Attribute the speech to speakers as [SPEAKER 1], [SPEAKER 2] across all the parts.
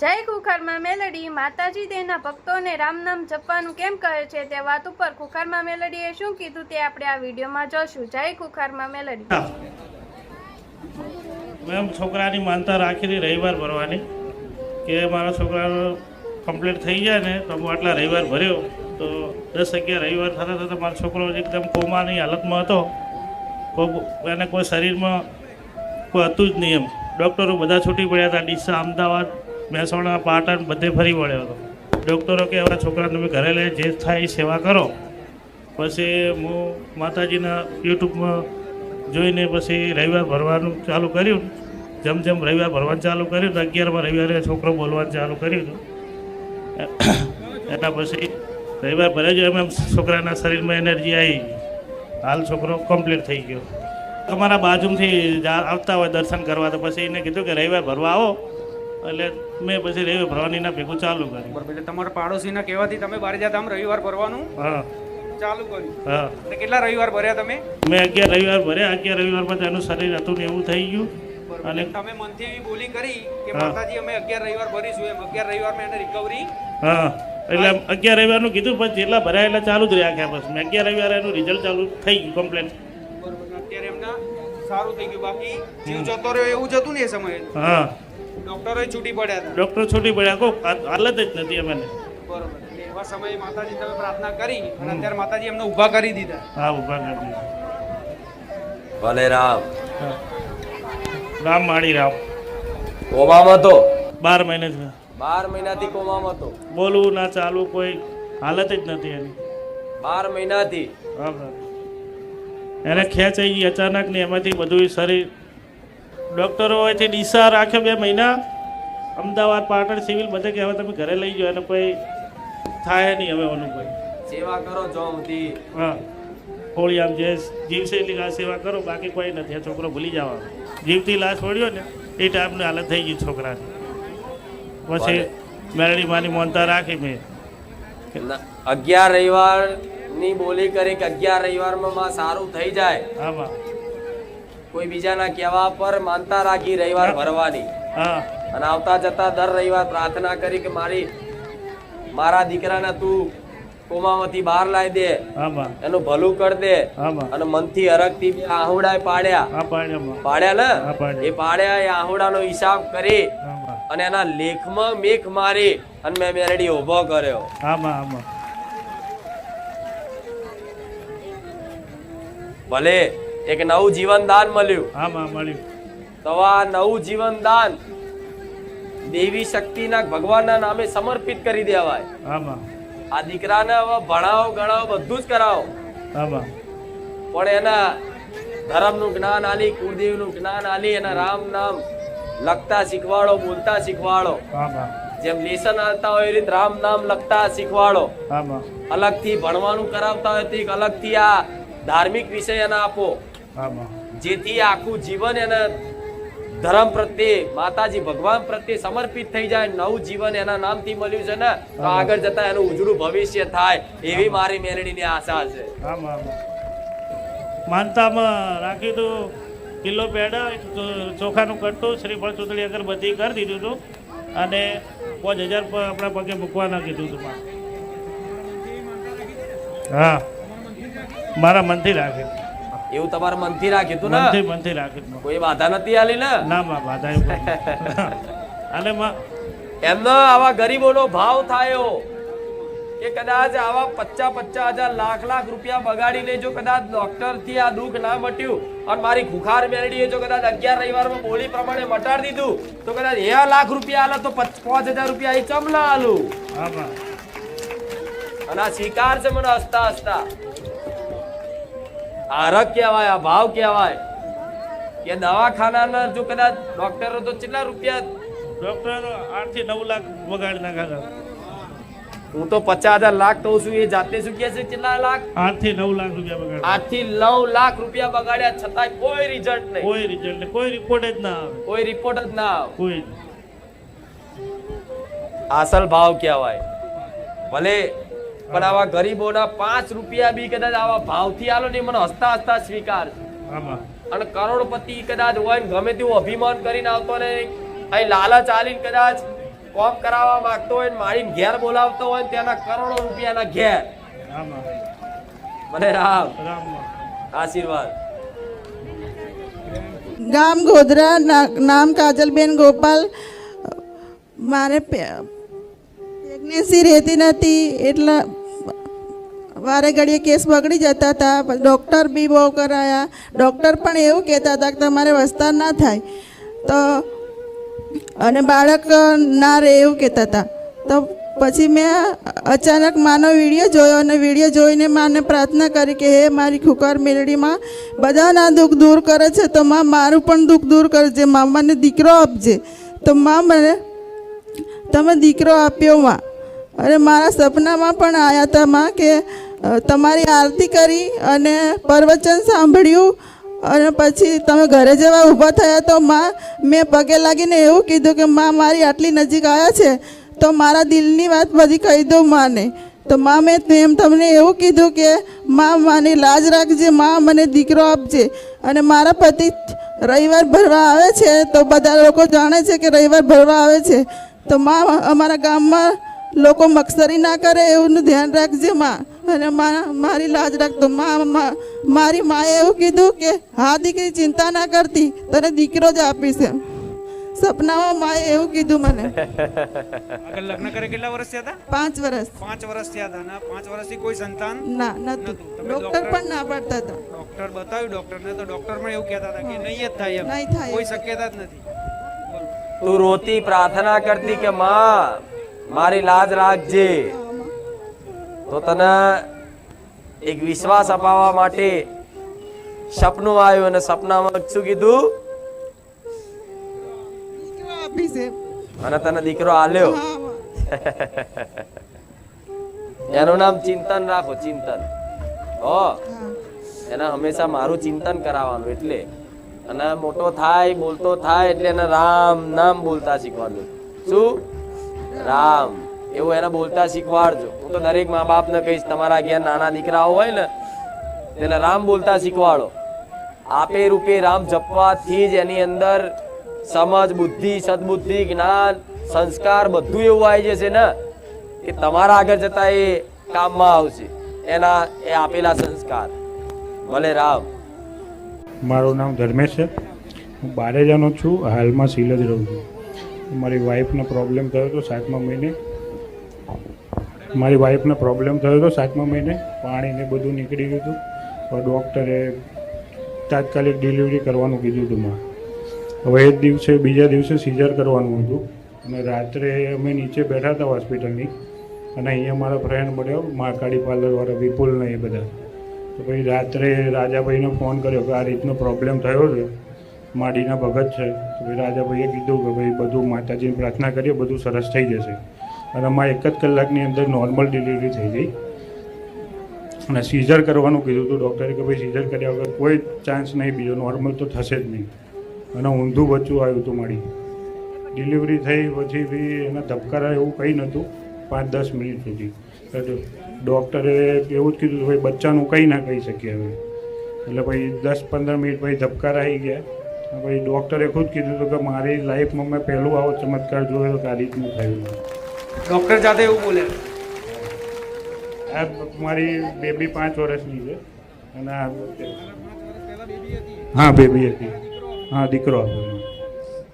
[SPEAKER 1] જય ખુખારમાં મેલડી માતાજી તેના ભક્તોને રામ નામ જપવાનું કેમ કહે છે તે વાત ઉપર ખુખારમાં મેલડીએ શું કીધું તે આપણે આ વિડીયોમાં જોશું. જય ખુખારમાં મેલડી.
[SPEAKER 2] મેં છોકરાની માનતા રાખી રવિવાર ભરવાની કે મારા છોકરાનો કમ્પ્લીટ થઈ જાય ને તો હું આટલા રવિવાર ભર્યો તો 10-11 રવિવાર થતાં થતાં મારો છોકરો એકદમ કોમાની હાલતમાં હતો. એને કોઈ શરીરમાં કોઈ હતું જ નહીં. એમ ડૉક્ટરો બધા છૂટી પડ્યા હતા. ડીસા, અમદાવાદ, મહેસાણા, પાટણ બધે ફરી વળ્યો હતો. ડૉક્ટરો કે હવે છોકરાને તમે ઘરે લઈ જે થાય એ સેવા કરો. પછી હું માતાજીના યુટ્યુબમાં જોઈને પછી રવિવાર ભરવાનું ચાલુ કર્યું. જેમ જેમ રવિવાર ભરવાનું ચાલુ કર્યું તો 11મા રવિવારે છોકરો બોલવાનું ચાલુ કર્યું હતું. એના પછી રવિવાર ભરે જો એમ છોકરાના શરીરમાં એનર્જી આવી. હાલ છોકરો કમ્પ્લીટ થઈ ગયો. તમારા બાજુથી આવતા હોય દર્શન કરવા તો પછી એને કીધું કે રવિવાર ભરવા આવો. એટલે મેં પછી રવિવાર ભરવાની ના ભેગું ચાલુ કર્યું.
[SPEAKER 3] બરાબર. એટલે તમારા પાડોશીના કહેવાથી તમે બારેજાધામ રવિવાર ભરવાનું ચાલુ કર્યું.
[SPEAKER 2] હા.
[SPEAKER 3] એટલે કેટલા રવિવાર ભર્યા તમે?
[SPEAKER 2] મેં 11 રવિવાર ભર્યા. 11 રવિવારમાં તેનું શરીર હતું ને એવું થઈ ગયું.
[SPEAKER 3] અને તમે મનથી એવી બોલી કરી કે માતાજી અમે 11 રવિવાર ભરીશું, એમ 11 રવિવારમાં એને રિકવરી.
[SPEAKER 2] હા, એટલે 11 રવિવારનું કીધું પછી જેટલા ભરાય એટલે ચાલુ જ રહ્યા. પછી મેં 11 રવિવારે એનું રિઝલ્ટ ચાલુ થઈ ગયું કમ્પ્લેટ.
[SPEAKER 3] બરોબર. અત્યારે એમના સારું થઈ ગયું. બાકી જીવ જતો રહ્યો એવું જ હતું ને એ સમયે.
[SPEAKER 2] હા,
[SPEAKER 3] ડોક્ટરો છૂટી પડ્યા હતા.
[SPEAKER 2] ડૉક્ટર છૂટી પડ્યા. કોઈ હાલત જ નથી અમને.
[SPEAKER 3] બરોબર. એટલે એવા સમયે માતાજી તમે પ્રાર્થના કરી અને અત્યારે માતાજી એમને ઊભા કરી દીધા.
[SPEAKER 2] હા, ઊભા કરી દીધા.
[SPEAKER 4] ભલે રામ.
[SPEAKER 2] રામ માળી રામ.
[SPEAKER 4] કોમામાં તો
[SPEAKER 2] 12 મહિને થયા.
[SPEAKER 4] 12 મહિનાથી કોમામાં તો
[SPEAKER 2] બોલવું ના ચાલવું કોઈ હાલત જ નથી એની.
[SPEAKER 4] 12 મહિનાથી.
[SPEAKER 2] હા, એને ખેંચાઈ ગઈ અચાનક ને એમાંથી બધું શરીર. ડૉક્ટરો હોયથી ડીસા રાખ્યો 2 મહિના. અમદાવાદ, પાટણ, સિવિલ બધે કે હવે તમે ઘરે લઈ જાઓ. એને કોઈ થાય નહીં હવે ઓનું કોઈ.
[SPEAKER 4] સેવા કરો જો સુધી.
[SPEAKER 2] હા, હોળી આમ જે જીવશે એટલી આ સેવા કરો. બાકી કોઈ નથી. આ છોકરો ભૂલી જવાનો. જીવથી લાશ વળ્યો ને એ ટાઈપની હાલત થઈ ગઈ છોકરાની. પછી મેરડી માની મોનતા રાખી મેં.
[SPEAKER 4] 11 રવિવાર ની બોલી કરી કે 11 રવિવારમાં માં સારું થઈ જાય.
[SPEAKER 2] આમાં
[SPEAKER 4] કોઈ બીજાના કહેવા પર માનતા રાખી રવિવાર ભરવાની.
[SPEAKER 2] હા,
[SPEAKER 4] અને આવતા જતા દર રવિવાર પ્રાર્થના કરી કે મારા દીકરાને તું કોમામાંથી બહાર લાવી દે,
[SPEAKER 2] આમાં
[SPEAKER 4] એનું ભલું કરી દે.
[SPEAKER 2] આમાં
[SPEAKER 4] અને મનથી હરખથી 2 આહુડા પાડ્યા.
[SPEAKER 2] આ પાડ્યામાં
[SPEAKER 4] પાડ્યા ને
[SPEAKER 2] આ પાડ્યા.
[SPEAKER 4] એ પાડ્યા એ આહુડાનો હિસાબ કરી
[SPEAKER 2] આમાં
[SPEAKER 4] અને એના લેખમાં મેખ મારી અને મેં મેરડી ઉભો કર્યો.
[SPEAKER 2] આમાં આમાં
[SPEAKER 4] ભલે એક નવું જીવન દાન મળ્યું.
[SPEAKER 2] આમાં મળ્યું.
[SPEAKER 4] તો આ નવું જીવન દાન દેવી શક્તિના ભગવાનના નામે સમર્પિત કરી દેવાય.
[SPEAKER 2] આમાં
[SPEAKER 4] આ દીકરાને હવે ભણાવો ગણાવો બધું જ કરાવો,
[SPEAKER 2] આમાં
[SPEAKER 4] પણ એના ધર્મનું જ્ઞાન આલી, કુળદેવનું જ્ઞાન આલી, એના રામ નામ લખતા શીખવાડો, બોલતા શીખવાડો.
[SPEAKER 2] આમાં
[SPEAKER 4] જેમ લેસન આવતા હોય એ રીતે રામ નામ લખતા શીખવાડો.
[SPEAKER 2] આમાં
[SPEAKER 4] અલગથી ભણવાનું કરાવતા હોય તો અલગથી આ ધાર્મિક વિષય એને આપો,
[SPEAKER 2] આમાં
[SPEAKER 4] જેથી આખું જીવન એને ધર્મ પ્રત્યે, માતાજી ભગવાન પ્રત્યે સમર્પિત થઈ જાય. નવું જીવન એના નામથી મળ્યું છે ને તો આગળ જતા એનું ઉજળું ભવિષ્ય થાય એવી મારી મેલડીની આશા છે.
[SPEAKER 2] આમાં આમાં માનતામાં રાખ્યું હતું. કિલો પેડા, ચોખાનું કટ્ટું, શ્રીફળ, ચૂંદડી, અગરબત્તી કરી દીધું હતું. અને 5000 આપણા પગે મૂકવાના કીધું હતું. હા, મારા મનથી રાખ્યું.
[SPEAKER 4] એવું તમારા મનથી રાખ્યું હતું ને?
[SPEAKER 2] મનથી રાખ્યું.
[SPEAKER 4] કોઈ બાધા નથી આલી ને?
[SPEAKER 2] ના માં બાધા. અને
[SPEAKER 4] એમનો આવા ગરીબોનો ભાવ થયો કે કદાચ આવા 50,000 લાખ રૂપિયા બગાડીને જો કદાચ ડોક્ટર થી આ દુઃખ ના મટ્યું અને મારી ખુખાર મેરડીએ જો કદાચ 11 રવિવારમાં બોલી પ્રમાણે મટાડી દીધું તો કદાચ 1 લાખ રૂપિયા આલે તો 5,000 રૂપિયા એ ચમલા આલું.
[SPEAKER 2] આમાં
[SPEAKER 4] અને આ સ્વીકાર છે મને હસતા હસતા. આ હરખ કહેવાય, આ ભાવ કહેવાય કે દવાખાના જો કદાચ ડોક્ટરો તો કેટલા રૂપિયા,
[SPEAKER 2] ડોક્ટર 8 થી 9 લાખ બગાડી નાખ્યા.
[SPEAKER 4] હું તો 50,000 લાખ કહું છું, એ જાતે શું કહે છે કેટલા લાખ?
[SPEAKER 2] 8 થી 9 લાખ રૂપિયા બગાડ્યા.
[SPEAKER 4] 8 થી 9 લાખ રૂપિયા બગાડ્યા છતાંય કોઈ રિઝલ્ટ નહીં,
[SPEAKER 2] કોઈ રિઝલ્ટ નહીં, કોઈ રિપોર્ટ જ ના આવે.
[SPEAKER 4] કોઈ રિપોર્ટ જ ના આવે.
[SPEAKER 2] કોઈ
[SPEAKER 4] અસલ ભાવ કહેવાય. ભલે પણ આવા ગરીબોના 5 રૂપિયા બી કદાચ આવા ભાવથી આલો ને મને હસતા હસતા સ્વીકાર.
[SPEAKER 2] આમાં
[SPEAKER 4] અને કરોડપતિ કદાચ હોય ને ગમે તેવું અભિમાન કરીને આવતો ને અહીં લાલચ આલીને કદાચ કોમ કરાવવા માંગતો હોય ને મારી ઘેર બોલાવતો હોય ને તેના કરોડો રૂપિયાના ઘેર.
[SPEAKER 2] રામ
[SPEAKER 4] મને રામ
[SPEAKER 2] રામ
[SPEAKER 4] આશીર્વાદ.
[SPEAKER 5] ગામ ગોધરા, નામ કાજલબેન ગોપાલ. મારે પ્રેગ્નન્સી રહેતી નથી એટલે વારે ઘડીએ કેસ બગડી જતા હતા. ડૉક્ટર બી બહુ કરાયા. ડૉક્ટર પણ એવું કહેતા હતા કે તમારે વિસ્તાર ના થાય તો અને બાળક ના રહે એવું કહેતા હતા. તો પછી મેં અચાનક માનો વિડીયો જોયો અને વિડીયો જોઈને માને પ્રાર્થના કરી કે હે મારી ખુખાર મેલડીમાં બધાના દુઃખ દૂર કરે છે તો માં મારું પણ દુઃખ દૂર કરજે. માં મને દીકરો આપજે. તો માં મને તમે દીકરો આપ્યો માં. અને મારા સપનામાં પણ આવ્યા હતા માં કે તમારી આરતી કરી અને પ્રવચન સાંભળ્યું અને પછી તમે ઘરે જવા ઊભા થયા તો માં મેં પગે લાગીને એવું કીધું કે માં મારી આટલી નજીક આવ્યા છે તો મારા દિલની વાત બધી કહી દઉં માને. તો માં મેં એમ તમને એવું કીધું કે માં માની લાજ રાખજે, માં મને દીકરો આપજે. અને મારા પતિ રવિવાર ભરવા આવે છે તો બધા લોકો જાણે છે કે રવિવાર ભરવા આવે છે. તો માં અમારા ગામમાં લોકો મક્ષરી ના કરે એવું ધ્યાન રાખજે માં. અને મારી લાજ રાખતો. મારી માએ એવું કીધું કે હા દીકરી ચિંતા ના કરતી, તને દીકરો જ આપીશ એમ. સપનામાં માએ એવું કીધું મને.
[SPEAKER 3] આગળ લગ્ન કરે કેટલા વર્ષ થયા હતા?
[SPEAKER 5] 5 વર્ષ
[SPEAKER 3] 5 વર્ષ થયા હતા અને 5 વર્ષથી કોઈ સંતાન
[SPEAKER 5] ના નતું. ડૉક્ટર પણ ના પાડતા હતા.
[SPEAKER 3] ડોક્ટર બતાવ્યું ડોક્ટરને તો ડોક્ટર પણ એવું કહેતા હતા કે નહીં જ થાય એમ,
[SPEAKER 5] નહીં થાય.
[SPEAKER 3] કોઈ શક્યતા જ નથી.
[SPEAKER 4] તું રોતી પ્રાર્થના કરતી કે માં મારી લાજ રાખજે. તો તને એક વિશ્વાસ અપાવવા માટે સપનું આવ્યું અને સપનામાં શું કીધું?
[SPEAKER 5] દીકરો આપીશ એમ.
[SPEAKER 4] અને તને દીકરો આલ્યો.
[SPEAKER 5] હા માં.
[SPEAKER 4] એનું નામ ચિંતન રાખો. ચિંતન હો
[SPEAKER 5] હા.
[SPEAKER 4] એના હંમેશા મારું ચિંતન કરાવવાનું. એટલે અને મોટો થાય બોલતો થાય એટલે એને રામ નામ બોલતા શીખવાડજો. શું? રામ એવું એને બોલતા શીખવાડજો. હું તો દરેક મા બાપને કહીશ તમારા ઘેર નાના દીકરાઓ હોય ને તેને રામ બોલતા શીખવાડો. આપે રૂપે રામ જપવાથી જ એની અંદર સમજ, બુદ્ધિ, સદબુદ્ધિ, જ્ઞાન, સંસ્કાર બધું એવું આવી જશે ને કે તમારા આગળ જતા એ કામમાં આવશે. એના એ આપેલા સંસ્કાર. ભલે રામ.
[SPEAKER 6] મારું નામ ધર્મેશ છે. હું બારેજાનો છું. હાલમાં સિલજ રહું છું. મારી વાઈફનો પ્રોબ્લેમ થયો હતો 7મા મહિને. પાણી ને બધું નીકળી ગયું હતું. તો ડૉક્ટરે તાત્કાલિક ડિલિવરી કરવાનું કીધું હતું માં. હવે એ જ દિવસે બીજા દિવસે સીઝર કરવાનું હતું. અને રાત્રે અમે નીચે બેઠા હતા હોસ્પિટલની અને અહીંયા મારા ફ્રેન્ડ મળ્યો મહાકાળી પાર્લરવાળા વિપુલ ને એ બધા. તો પછી રાત્રે રાજાભાઈને ફોન કર્યો કે આ રીતનો પ્રોબ્લેમ થયો છે, માડીના ભગત છે. તો ભાઈ રાજાભાઈએ કીધું કે ભાઈ બધું માતાજીની પ્રાર્થના કરીએ બધું સરસ થઈ જશે. અને માં 1 જ કલાકની અંદર નોર્મલ ડિલિવરી થઈ ગઈ. અને સીઝર કરવાનું કીધું હતું ડૉક્ટરે કે ભાઈ સીઝર કર્યા વગર કોઈ ચાન્સ નહીં, બીજો નોર્મલ તો થશે જ નહીં. અને ઊંધું બચ્ચું આવ્યું હતું મારી. ડિલિવરી થઈ પછી બી એના ધબકારા એવું કંઈ નહોતું 5-10 મિનિટ સુધી. ડૉક્ટરે એવું જ કીધું ભાઈ બચ્ચાનું કંઈ ના કહી શકીએ હવે. એટલે પછી 10-15 મિનિટ પછી ધબકારા આવી ગયા. પછી ડૉક્ટરે ખુદ કીધું હતું કે મારી લાઈફમાં મેં પહેલું આવો ચમત્કાર જોયો કે આ રીતનું થયું.
[SPEAKER 3] ડોક્ટર જાતે એવું બોલે.
[SPEAKER 6] આ મારી બેબી 5 વર્ષની છે. અને હા બેબી હતી. હા દીકરો હતો.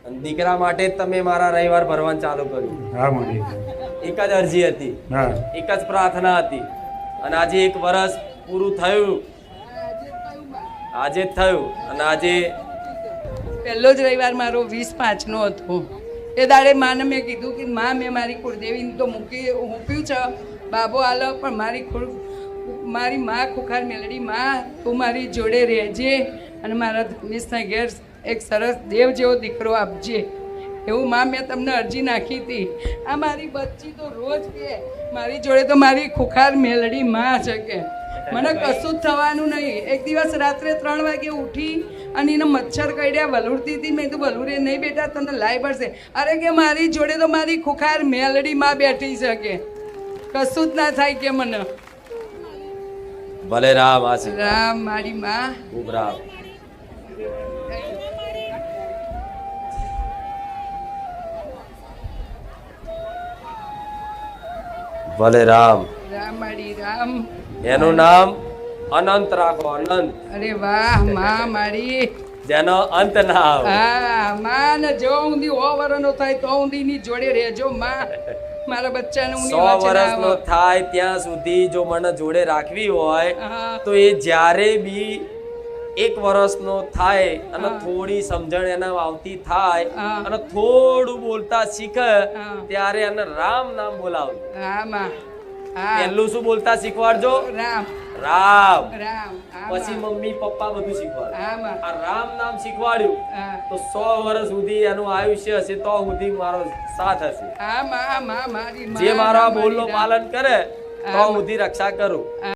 [SPEAKER 4] અને દીકરા માટે જ તમે મારા રવિવાર ભરવાનું ચાલુ કર્યું.
[SPEAKER 6] હા મારી.
[SPEAKER 4] એક જ અરજી હતી,
[SPEAKER 6] હા
[SPEAKER 4] એક જ પ્રાર્થના હતી. અને આજે 1 વર્ષ પૂરું થયું. આજે જ થયું. અને આજે
[SPEAKER 7] પહેલો જ રવિવાર મારો 20/5નો હતો. એ દાડે માને મેં કીધું કે માં મેં મારી કુળદેવીને તો મૂક્યું છે બાબો આલો, પણ મારી માં ખુખાર મેલડી માં તું મારી જોડે રહેજે અને મારા ધર્મેશના ઘેર એક સરસ દેવ જેવો દીકરો આપજે. એવું માં મેં તમને અરજી નાખી હતી. આ મારી બચ્ચી તો રોજ કે મારી જોડે તો મારી ખુખાર મેલડી માં છે કે મને કશું જ થવાનું નહીં. એક દિવસ રાત્રે 3 વાગે ઉઠી અને એને મચ્છર કરડ્યા, વલુરતી હતી. મેં તો વલુરે નહીં બેટા તને લાઈ પડશે. અરે કે મારી જોડે તો મારી ખુખાર મેલડી માં બેઠી છે કે કશું જ ના થાય કે મને.
[SPEAKER 4] ભલે રામ. આશીર્વાદ.
[SPEAKER 7] રામ મારી માં.
[SPEAKER 4] ખૂબ રામ. ભલે રામ.
[SPEAKER 7] રામ મારી રામ.
[SPEAKER 4] એનું નામ અનંત રાખો, અનંત,
[SPEAKER 7] અરે વાહ માં મારી.
[SPEAKER 4] જેનો અંત ના આવે.
[SPEAKER 7] હા માં ને જો ઊંધી 100 વર્ષનો થાય તો ઊંધી ની જોડે રહેજો માં. મારા બચ્ચાને ઊંધી
[SPEAKER 4] 100
[SPEAKER 7] વાંચન
[SPEAKER 4] વર્ષનો
[SPEAKER 7] આવે.
[SPEAKER 4] થાય ત્યાં સુધી જો મને જોડે રાખવી હોય
[SPEAKER 7] હા.
[SPEAKER 4] તો એ જ્યારે બી 1 વર્ષનો થાય અને થોડી સમજણ એને આવતી થાય
[SPEAKER 7] હા.
[SPEAKER 4] અને થોડું બોલતા શીખે
[SPEAKER 7] હા.
[SPEAKER 4] ત્યારે એને રામ નામ બોલાવજો.
[SPEAKER 7] હા માં. હા
[SPEAKER 4] પહેલું શું બોલતા શીખવાડજો?
[SPEAKER 7] રામ
[SPEAKER 4] રામ.
[SPEAKER 7] રામ. હા
[SPEAKER 4] પછી
[SPEAKER 7] માં.
[SPEAKER 4] મમ્મી પપ્પા બધું શીખવાડે.
[SPEAKER 7] હા માં.
[SPEAKER 4] આ રામ નામ શીખવાડ્યું
[SPEAKER 7] હા.
[SPEAKER 4] તો 100 વર્ષ સુધી એનું આયુષ્ય હશે તો સુધી મારો સાથ હશે.
[SPEAKER 7] હા માં મારી
[SPEAKER 4] જે મારા
[SPEAKER 7] માં,
[SPEAKER 4] બોલનું
[SPEAKER 7] મારી રામ.
[SPEAKER 4] પાલન કરે તો
[SPEAKER 7] હા.
[SPEAKER 4] સુધી રક્ષા કરું.